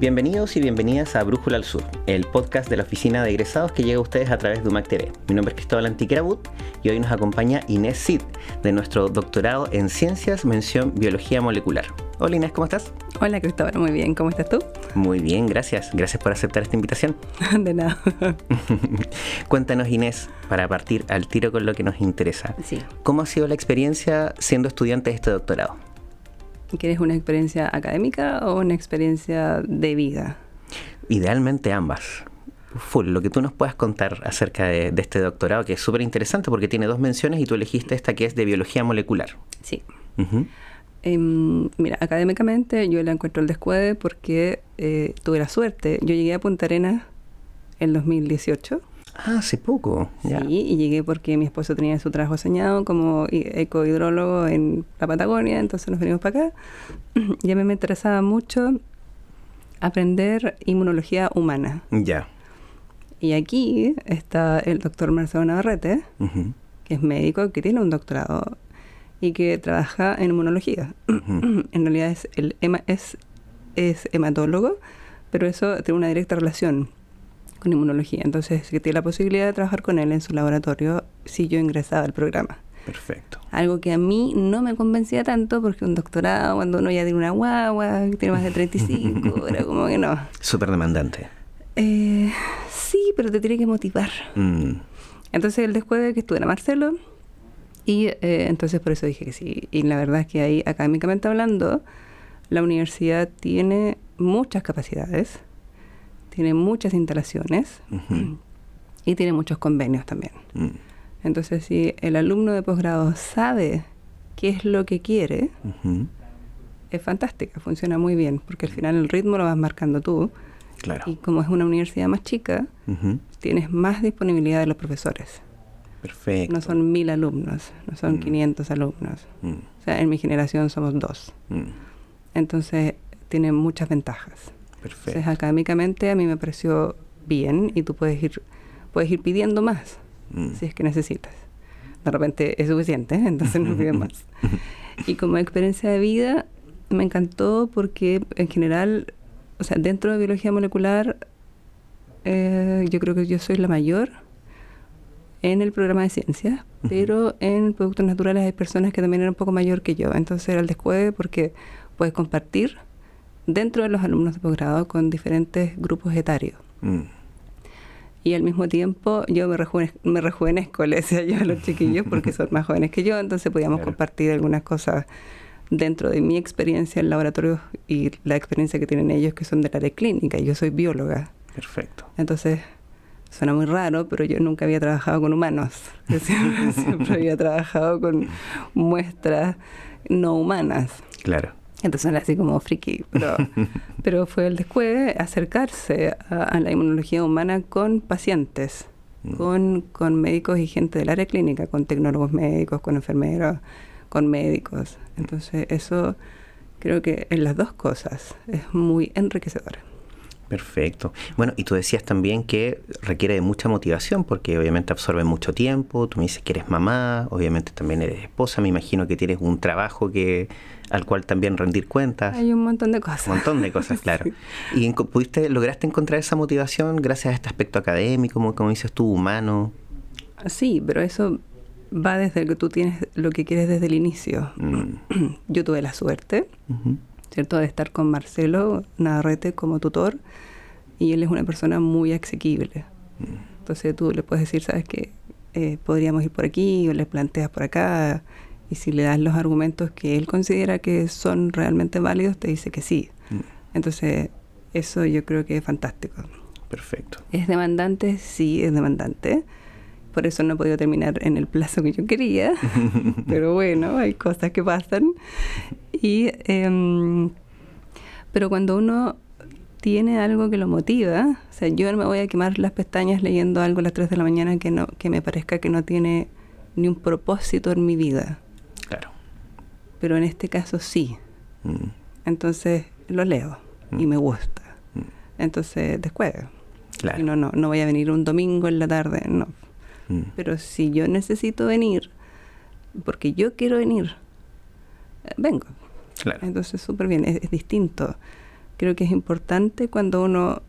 Bienvenidos y bienvenidas a Brújula al Sur, el podcast de la oficina de egresados que llega a ustedes a través de UMAC TV. Mi nombre es Cristóbal Antiquerabut y hoy nos acompaña Inés Cid, de nuestro doctorado en Ciencias, mención Biología Molecular. Hola Inés, ¿cómo estás? Hola Cristóbal, muy bien, ¿cómo estás tú? Muy bien, gracias. Gracias por aceptar esta invitación. De nada. Cuéntanos Inés, para partir al tiro con lo que nos interesa. Sí. ¿Cómo ha sido la experiencia siendo estudiante de este doctorado? ¿Quieres una experiencia académica o una experiencia de vida? Idealmente ambas. Full, lo que tú nos puedas contar acerca de este doctorado, que es súper interesante porque tiene 2 menciones y tú elegiste esta que es de biología molecular. Sí. Uh-huh. Mira, académicamente yo le encuentro el descueve porque tuve la suerte. Yo llegué a Punta Arenas en 2018. Ah, hace poco. Ya. Sí, y llegué porque mi esposo tenía su trabajo soñado como ecohidrólogo en la Patagonia, entonces nos venimos para acá. Y a mí me interesaba mucho aprender inmunología humana. Ya. Y aquí está el doctor Marcelo Navarrete, Uh-huh. que es médico, que tiene un doctorado y que trabaja en inmunología. Uh-huh. En realidad es hematólogo, pero eso tiene una directa relación con inmunología. Entonces, que tiene la posibilidad de trabajar con él en su laboratorio si yo ingresaba al programa. Perfecto. Algo que a mí no me convencía tanto, porque un doctorado, cuando uno ya tiene una guagua, que tiene más de 35, era como que no. Súper demandante. Sí, pero te tiene que motivar. Entonces, el después de que estuve en Marcelo, y entonces por eso dije que sí. Y la verdad es que ahí, académicamente hablando, la universidad tiene muchas capacidades, tiene muchas instalaciones, Uh-huh. y tiene muchos convenios también. Entonces, si el alumno de posgrado sabe qué es lo que quiere, Uh-huh. es fantástica, funciona muy bien, porque al final el ritmo lo vas marcando tú. Claro. Y como es una universidad más chica, Uh-huh. tienes más disponibilidad de los profesores. Perfecto. No son 1000 alumnos, no son 500 alumnos. O sea, en mi generación somos 2. Entonces, tiene muchas ventajas. Perfecto. Entonces, académicamente a mí me pareció bien y tú puedes ir pidiendo más si es que necesitas. De repente es suficiente, entonces no pides más. Y como experiencia de vida, me encantó porque en general, o sea, dentro de biología molecular, yo creo que yo soy la mayor en el programa de ciencias, pero en productos naturales hay personas que también eran un poco mayor que yo. Entonces era el descueve porque puedes compartir dentro de los alumnos de posgrado con diferentes grupos etarios. Y al mismo tiempo yo me rejuvenezco, le decía yo a los chiquillos, porque son más jóvenes que yo, entonces podíamos compartir algunas cosas dentro de mi experiencia en laboratorios y la experiencia que tienen ellos, que son del área clínica, y yo soy bióloga. Perfecto. Entonces, suena muy raro, pero yo nunca había trabajado con humanos. Yo siempre había trabajado con muestras no humanas. Claro. Entonces era así como friki, pero fue el después acercarse a la inmunología humana con pacientes, con médicos y gente del área clínica, con tecnólogos médicos, con enfermeros, con médicos. Entonces eso creo que en las dos cosas es muy enriquecedor. Perfecto. Bueno, y tú decías también que requiere de mucha motivación porque obviamente absorbe mucho tiempo. Tú me dices que eres mamá, obviamente también eres esposa. Me imagino que tienes un trabajo al cual también rendir cuentas. Hay un montón de cosas. Un montón de cosas, claro. Sí. ¿Y lograste encontrar esa motivación gracias a este aspecto académico, como dices tú, humano? Sí, pero eso va desde que tú tienes lo que quieres desde el inicio. Yo tuve la suerte, ¿cierto?, de estar con Marcelo Navarrete como tutor, y él es una persona muy asequible. Entonces tú le puedes decir, ¿sabes qué? Podríamos ir por aquí, o le planteas por acá, y si le das los argumentos que él considera que son realmente válidos, te dice que sí. Entonces, eso yo creo que es fantástico. Perfecto. ¿Es demandante? Sí, es demandante. Por eso no he podido terminar en el plazo que yo quería. Pero bueno, hay cosas que pasan. Pero cuando uno tiene algo que lo motiva, o sea, yo no me voy a quemar las pestañas leyendo algo a las 3 de la mañana que me parezca que no tiene ni un propósito en mi vida. Claro. Pero en este caso sí. Entonces lo leo y me gusta. Entonces descuelgo. Claro. Y no voy a venir un domingo en la tarde, no. Pero si yo necesito venir, porque yo quiero venir, vengo. Claro. Entonces súper bien, es distinto. creo que es importante cuando uno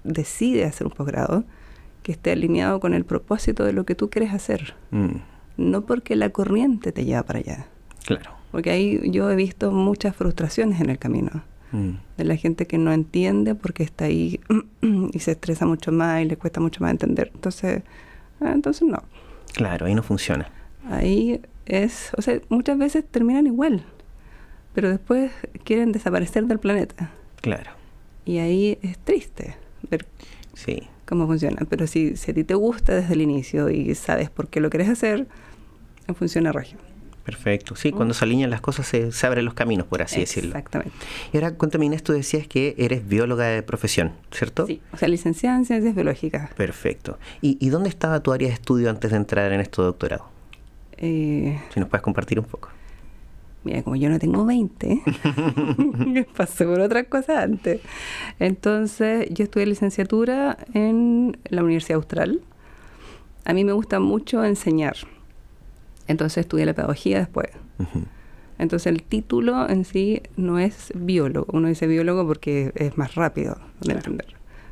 decide hacer un posgrado que esté alineado con el propósito de lo que tú quieres hacer. No porque la corriente te lleva para allá. Claro. Porque ahí yo he visto muchas frustraciones en el camino. De la gente que no entiende porque está ahí y se estresa mucho más y le cuesta mucho más entender. Entonces no. Claro, ahí no funciona. Ahí o sea, muchas veces terminan igual, pero después quieren desaparecer del planeta. Claro. Y ahí es triste ver sí. cómo funciona. Pero si a ti te gusta desde el inicio y sabes por qué lo quieres hacer, funciona regio. Perfecto. Sí, cuando se alinean las cosas se abren los caminos, por así decirlo. Exactamente. Y ahora, cuéntame, Inés, tú decías que eres bióloga de profesión, ¿cierto? Sí, o sea, licenciada en Ciencias Biológicas. Perfecto. ¿Y dónde estaba tu área de estudio antes de entrar en esto de doctorado? Si nos puedes compartir un poco. Mira, como yo no tengo 20, pasé por otras cosas antes. Entonces, yo estudié licenciatura en la Universidad Austral. A mí me gusta mucho enseñar. Entonces estudié la pedagogía después. Entonces el título en sí no es biólogo. Uno dice biólogo porque es más rápido de entender.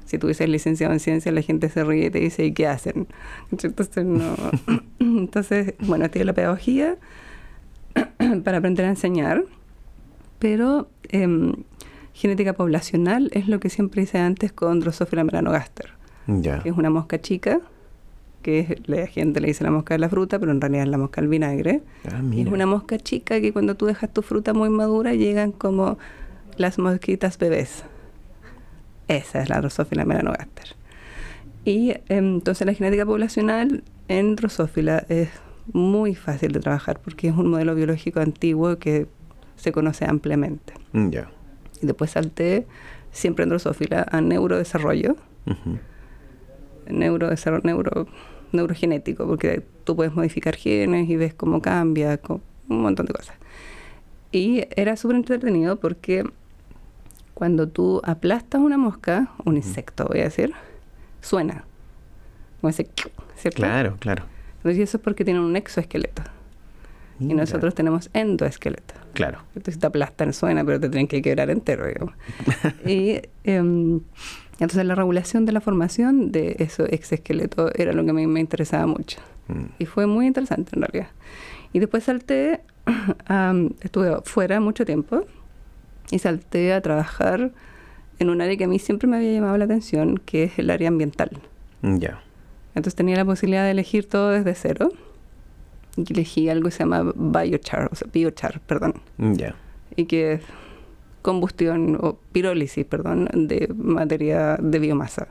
Si tú dices licenciado en ciencias, la gente se ríe y te dice, ¿y qué hacen? Entonces no. Entonces, bueno, estudié la pedagogía para aprender a enseñar, pero genética poblacional es lo que siempre hice antes con Drosophila melanogaster, que es una mosca chica, que la gente le dice la mosca de la fruta, pero en realidad es la mosca del vinagre. Y es una mosca chica que cuando tú dejas tu fruta muy madura llegan como las mosquitas bebés. Esa es la Drosophila melanogaster. Y entonces la genética poblacional en Drosophila es muy fácil de trabajar porque es un modelo biológico antiguo que se conoce ampliamente. Y después salté siempre en Drosophila a neurodesarrollo. Neurogenético, porque tú puedes modificar genes y ves cómo cambia, un montón de cosas. Y era súper entretenido porque cuando tú aplastas una mosca, un insecto voy a decir, suena. Como ese, ¿cierto? Claro. Entonces eso es porque tienen un exoesqueleto. Y nosotros tenemos endoesqueleto. Claro. Entonces si te aplastan suena, pero te tienen que quebrar entero, digamos. Y entonces la regulación de la formación de esos exoesqueletos era lo que a mí me interesaba mucho. Y fue muy interesante en realidad. Y después salté, estuve fuera mucho tiempo y salté a trabajar en un área que a mí siempre me había llamado la atención, que es el área ambiental. Entonces tenía la posibilidad de elegir todo desde cero. Y elegí algo que se llama biochar, y que es combustión o pirólisis, de materia de biomasa.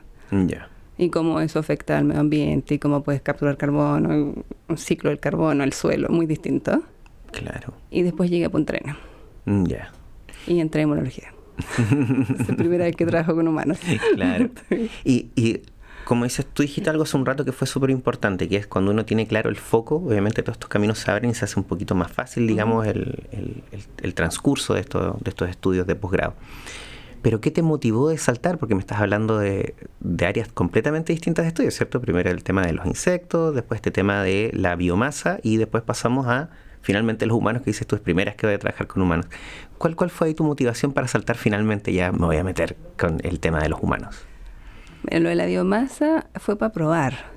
Y cómo eso afecta al medio ambiente y cómo puedes capturar carbono, un ciclo del carbono, el suelo, muy distinto. Claro. Y después llegué a Punta Arenas. Y entré en inmunología. Es la primera vez que trabajo con humanos. Claro. Y como dices, tú dijiste algo hace un rato que fue súper importante, que es cuando uno tiene claro el foco, obviamente todos estos caminos se abren y se hace un poquito más fácil, digamos, el transcurso de estos estudios de posgrado. Pero ¿qué te motivó de saltar? Porque me estás hablando de áreas completamente distintas de estudios, ¿cierto? Primero el tema de los insectos, después este tema de la biomasa y después pasamos a, finalmente, los humanos, que dices tú, es primera vez que voy a trabajar con humanos. ¿Cuál fue ahí tu motivación para saltar finalmente? Ya me voy a meter con el tema de los humanos. Lo de la biomasa fue para probar.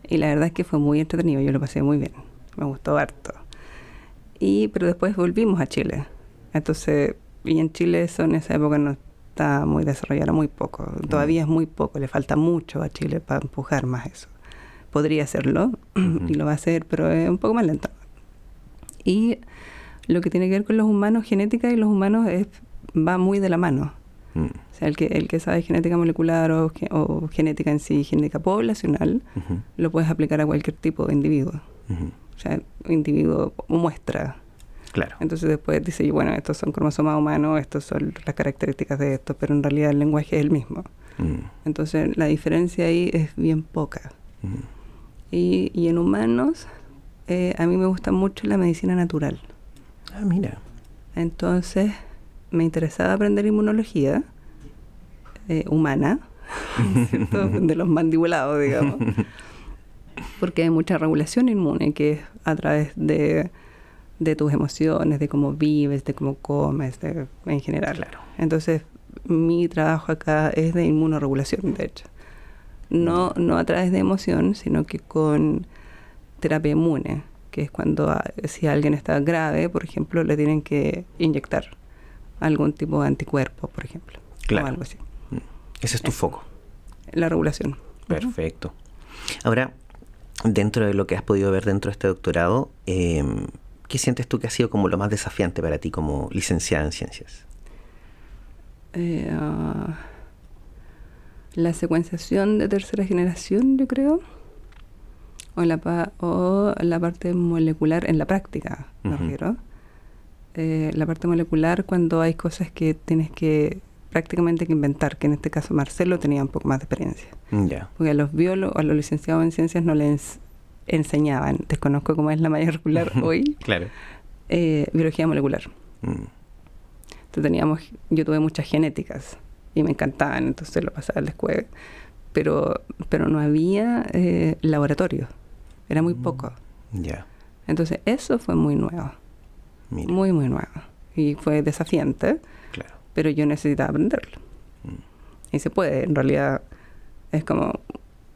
Y la verdad es que fue muy entretenido, yo lo pasé muy bien, me gustó harto. Pero después volvimos a Chile. Entonces, y en Chile eso en esa época no está muy desarrollado, muy poco. Todavía es muy poco, le falta mucho a Chile para empujar más eso. Podría hacerlo, y lo va a hacer, pero es un poco más lento. Y lo que tiene que ver con los humanos, genética y los humanos va muy de la mano. O sea, el que sabe genética molecular o genética en sí, genética poblacional, lo puedes aplicar a cualquier tipo de individuo. O sea, individuo o muestra. Claro. Entonces después dice, bueno, estos son cromosomas humanos, estos son las características de estos, pero en realidad el lenguaje es el mismo. Entonces la diferencia ahí es bien poca. Y en humanos, a mí me gusta mucho la medicina natural. Mira. Entonces me interesaba aprender inmunología humana, ¿cierto? De los mandibulados, digamos, porque hay mucha regulación inmune que es a través de de tus emociones, de cómo vives, de cómo comes, en general. Claro. Entonces, mi trabajo acá es de inmunorregulación, de hecho. No a través de emoción, sino que con terapia inmune, que es cuando si alguien está grave, por ejemplo, le tienen que inyectar algún tipo de anticuerpo, por ejemplo. Claro. O algo así. Ese es tu foco. La regulación. Perfecto. Ahora, dentro de lo que has podido ver dentro de este doctorado, ¿qué sientes tú que ha sido como lo más desafiante para ti como licenciada en ciencias? La secuenciación de tercera generación, yo creo, o la parte molecular en la práctica, me refiero. La parte molecular cuando hay cosas que tienes que prácticamente que inventar, que en este caso Marcelo tenía un poco más de experiencia. Ya. Porque a los biólogos, a los licenciados en ciencias no les enseñaban, desconozco cómo es la malla curricular hoy, Claro. Biología molecular. Entonces yo tuve muchas genéticas y me encantaban, entonces lo pasaba en la escuela, pero no había laboratorio, era muy poco. Ya. Entonces eso fue muy nuevo. Mira. Muy, muy nuevo. Y fue desafiante, Claro. pero yo necesitaba aprenderlo. Y se puede, en realidad es como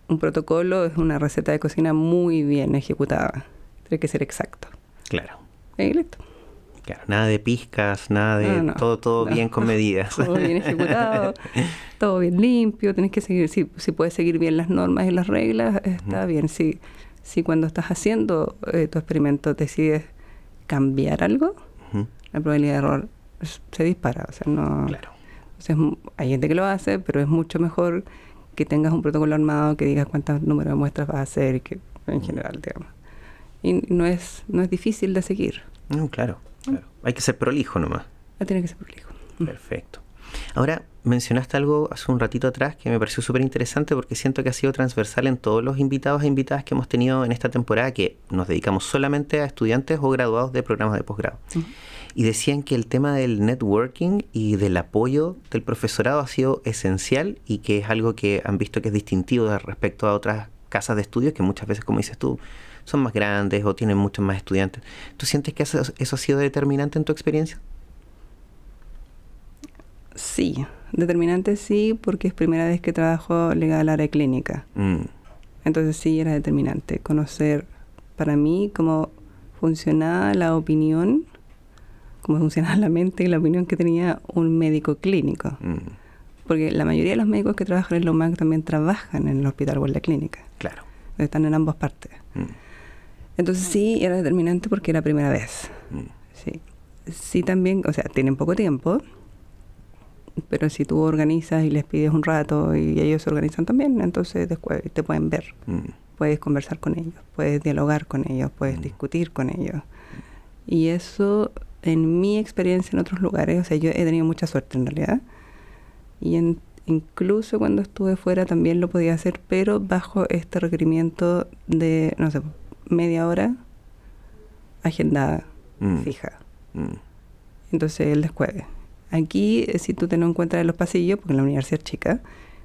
un protocolo, es una receta de cocina muy bien ejecutada. Tiene que ser exacto. Claro. Y listo. Claro. Nada de pizcas, nada de No. todo bien con medidas. Todo bien ejecutado, todo bien limpio. Tienes que seguir, si puedes seguir bien las normas y las reglas, está bien. Si cuando estás haciendo tu experimento decides cambiar algo, la probabilidad de error se dispara. O sea, no. Claro. O sea, hay gente que lo hace, pero es mucho mejor que tengas un protocolo armado que digas cuántos números de muestras vas a hacer y que en general, digamos. Y no es difícil de seguir. No, claro. Hay que ser prolijo nomás. Tiene que ser prolijo. Perfecto. Ahora, mencionaste algo hace un ratito atrás que me pareció súper interesante porque siento que ha sido transversal en todos los invitados e invitadas que hemos tenido en esta temporada, que nos dedicamos solamente a estudiantes o graduados de programas de posgrado. Y decían que el tema del networking y del apoyo del profesorado ha sido esencial y que es algo que han visto que es distintivo respecto a otras casas de estudios que muchas veces, como dices tú, son más grandes o tienen muchos más estudiantes. ¿Tú sientes que eso ha sido determinante en tu experiencia? Sí, determinante sí, porque es primera vez que trabajo ligada al área clínica. Entonces sí era determinante conocer para mí cómo funcionaba la opinión, cómo funcionaba la mente y la opinión que tenía un médico clínico. Porque la mayoría de los médicos que trabajan en la UMAC también trabajan en el hospital o en la clínica. Claro. Están en ambas partes. Entonces sí era determinante porque era primera vez. Sí también, o sea, tienen poco tiempo, pero si tú organizas y les pides un rato y ellos se organizan también, entonces después te pueden ver. Puedes conversar con ellos, puedes dialogar con ellos, puedes discutir con ellos. Y eso, en mi experiencia en otros lugares, o sea, yo he tenido mucha suerte en realidad. Y incluso cuando estuve fuera también lo podía hacer, pero bajo este requerimiento de, no sé, media hora agendada, fija. Entonces el descueve. Aquí, si tú te lo encuentras en los pasillos, porque en la universidad es chica,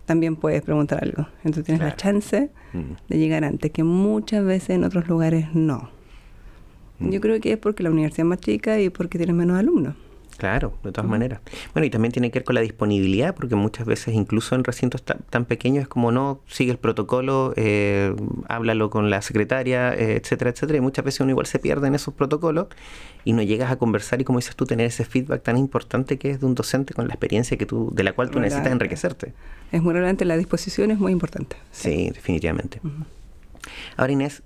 también puedes preguntar algo. Entonces tienes la chance de llegar antes, que muchas veces en otros lugares no. Yo creo que es porque la universidad es más chica y porque tienes menos alumnos. Claro, de todas maneras. Bueno, y también tiene que ver con la disponibilidad, porque muchas veces incluso en recintos tan pequeños es como no, sigue el protocolo, háblalo con la secretaria, etcétera, etcétera, y muchas veces uno igual se pierde en esos protocolos y no llegas a conversar y, como dices tú, tener ese feedback tan importante que es de un docente con la experiencia de la cual tú necesitas enriquecerte. Es muy relevante, la disposición es muy importante. Sí, definitivamente. Ahora, Inés,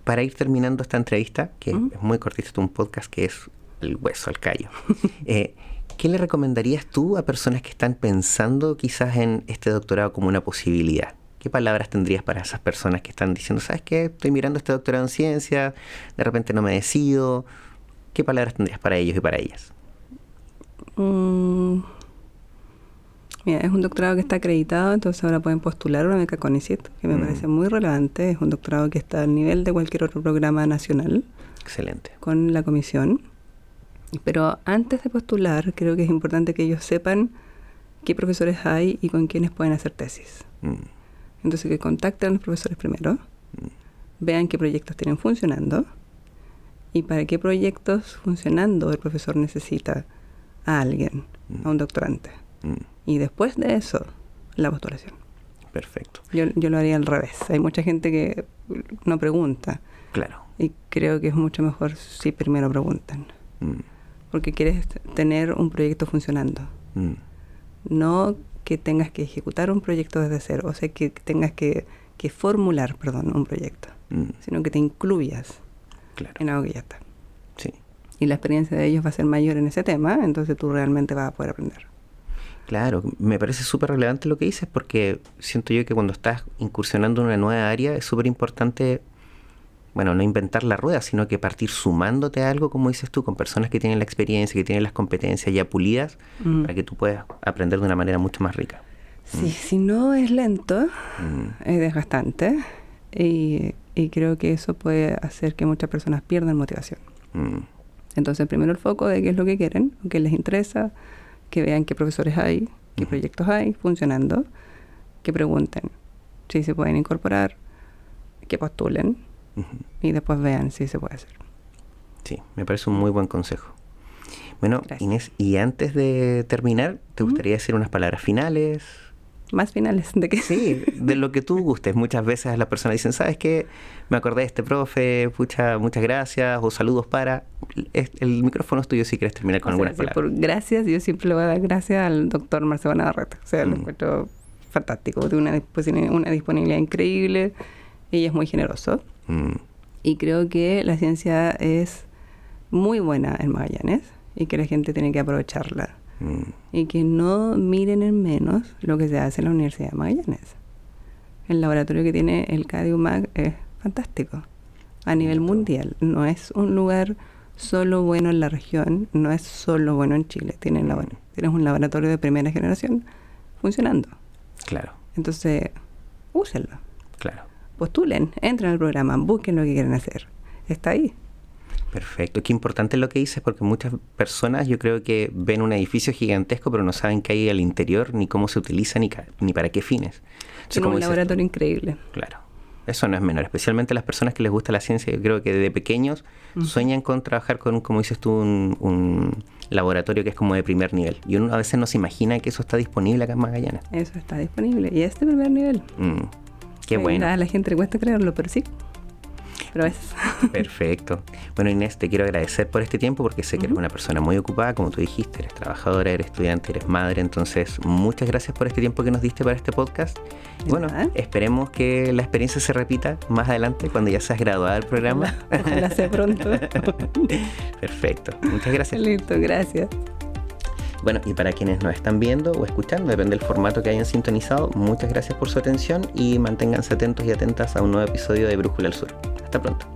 para ir terminando esta entrevista, que es muy cortita, es un podcast que es el hueso al callo. ¿Qué le recomendarías tú a personas que están pensando quizás en este doctorado como una posibilidad? ¿Qué palabras tendrías para esas personas que están diciendo, ¿sabes qué? Estoy mirando este doctorado en ciencia, de repente no me decido. ¿Qué palabras tendrías para ellos y para ellas? Mira, es un doctorado que está acreditado, entonces ahora pueden postular una beca CONICET, que me parece muy relevante. Es un doctorado que está al nivel de cualquier otro programa nacional. Excelente. Con la comisión. Pero antes de postular, creo que es importante que ellos sepan qué profesores hay y con quiénes pueden hacer tesis. Entonces, que contacten a los profesores primero, vean qué proyectos tienen funcionando y para qué proyectos funcionando el profesor necesita a alguien, a un doctorante. Y después de eso, la postulación. Perfecto. Yo lo haría al revés. Hay mucha gente que no pregunta. Claro. Y creo que es mucho mejor si primero preguntan. Porque quieres tener un proyecto funcionando. No que tengas que ejecutar un proyecto desde cero. O sea, que tengas que formular, un proyecto. Sino que te incluyas en algo que ya está. Sí. Y la experiencia de ellos va a ser mayor en ese tema, entonces tú realmente vas a poder aprender. Claro, me parece súper relevante lo que dices porque siento yo que cuando estás incursionando en una nueva área es súper importante, no inventar la rueda, sino que partir sumándote a algo, como dices tú, con personas que tienen la experiencia, que tienen las competencias ya pulidas, para que tú puedas aprender de una manera mucho más rica. Sí, si no es lento, es desgastante y creo que eso puede hacer que muchas personas pierdan motivación. Entonces, primero el foco de qué es lo que quieren, qué les interesa, que vean qué profesores hay, qué proyectos hay funcionando, que pregunten si se pueden incorporar, que postulen y después vean si se puede hacer. Sí, me parece un muy buen consejo. Bueno, gracias. Inés, y antes de terminar, ¿te gustaría decir unas palabras finales? ¿Más finales? ¿De qué? Sí, de lo que tú gustes. Muchas veces las personas dicen, ¿sabes qué? Me acordé de este profe, pucha, muchas gracias, o saludos para... El micrófono es tuyo si quieres terminar con algunas palabras. Por gracias, yo siempre le voy a dar gracias al doctor Marcelo Navarrete. O sea, lo encuentro fantástico, de una disponibilidad increíble, ella es muy generoso. Y creo que la ciencia es muy buena en Magallanes y que la gente tiene que aprovecharla. Y que no miren en menos lo que se hace en la Universidad de Magallanes. El laboratorio que tiene el CADIUMAG es fantástico a nivel mundial. No es un lugar solo bueno en la región, no es solo bueno en Chile. Tienes un laboratorio de primera generación funcionando. Claro. Entonces, úsenlo. Claro. Postulen, entren al programa, busquen lo que quieren hacer. Está ahí. Perfecto. Qué importante lo que dices, porque muchas personas yo creo que ven un edificio gigantesco, pero no saben qué hay al interior, ni cómo se utiliza, ni para qué fines. Tiene un laboratorio increíble. Claro. Eso no es menor. Especialmente las personas que les gusta la ciencia, yo creo que desde pequeños sueñan con trabajar con, como dices tú, un laboratorio que es como de primer nivel. Y uno a veces no se imagina que eso está disponible acá en Magallanes. Eso está disponible. Y es de primer nivel. Qué bueno. A la gente le cuesta creerlo, pero sí. Pero es. Perfecto. Bueno, Inés, te quiero agradecer por este tiempo porque sé que eres una persona muy ocupada, como tú dijiste, eres trabajadora, eres estudiante, eres madre, entonces muchas gracias por este tiempo que nos diste para este podcast. Y bueno, esperemos que la experiencia se repita más adelante cuando ya seas graduada del programa. Ojalá sea pronto. Perfecto. Muchas gracias. Listo, gracias. Bueno, y para quienes nos están viendo o escuchando, depende del formato que hayan sintonizado, muchas gracias por su atención y manténganse atentos y atentas a un nuevo episodio de Brújula al Sur. Hasta pronto.